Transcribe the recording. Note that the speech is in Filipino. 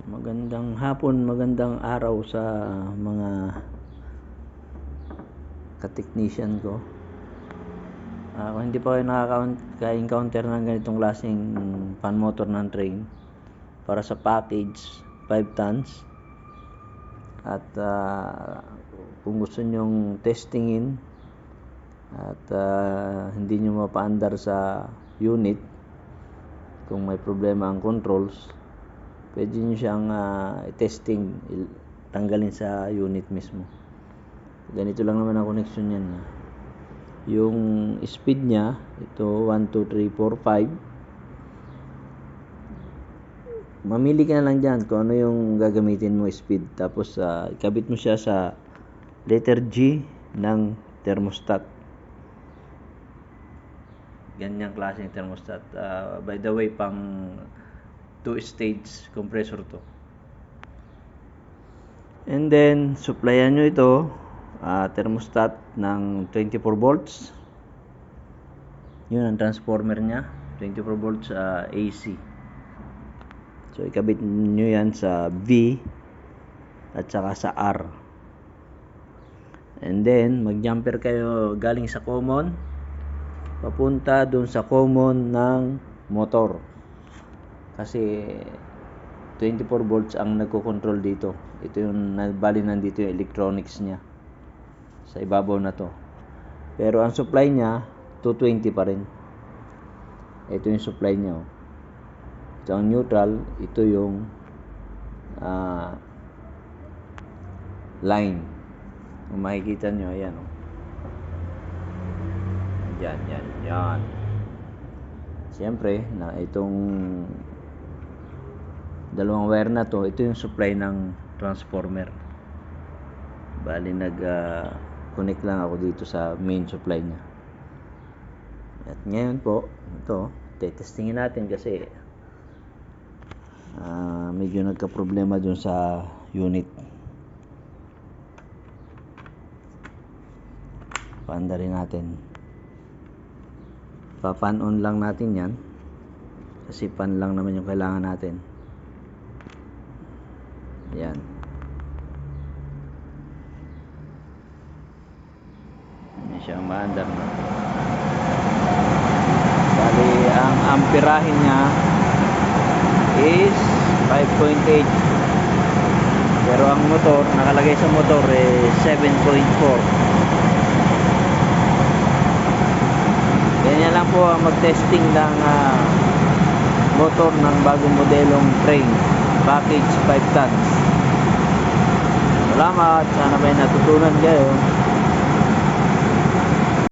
Magandang hapon, magandang araw sa mga ka-technician ko. Kung hindi pa kayo nakaka-encounter ng ganitong klaseng fan motor ng train para sa package 5 tons at kung gusto nyong testingin at hindi nyo mapaandar sa unit kung may problema ang controls, pwede nyo siyang testing, tanggalin sa unit mismo. Ganito lang naman ang connection yan. Yung speed niya, ito 1, 2, 3, 4, 5. Mamili ka na lang dyan kung ano yung gagamitin mo speed. Tapos ikabit mo siya sa letter G ng thermostat. Ganyang klaseng thermostat. By the way, pang 2-stage compressor to. And then supplyan nyo ito thermostat ng 24 volts. Yun ang transformer nya, 24 volts AC. So ikabit nyo yan sa V at saka sa R. And then mag-jumper kayo galing sa common papunta dun sa common ng motor. Kasi 24 volts ang nagko-control dito. Ito yung bali nandito yung electronics niya sa ibabaw na to. Pero ang supply niya 220 pa rin. Ito yung supply niya. Ito ang neutral, ito yung line. Kung makikita nyo, ayan yan. Siyempre, na itong dalawang wire na to, ito yung supply ng transformer. Bali connect lang ako dito sa main supply niya. At ngayon po, ito, testingin natin kasi medyo nagka-problema dun sa unit. Paandarin natin. Pa-fan on lang natin yan kasi fan lang naman yung kailangan natin. Yan. Hindi siya maandar na. Bali, ang amperahe niya is 5.8. Pero ang motor, nakalagay sa motor 7.4. Ganyan lang po ang mag-testing ng motor ng bagong modelong train package 5 tons. Salamat, sana may natutunan kayo.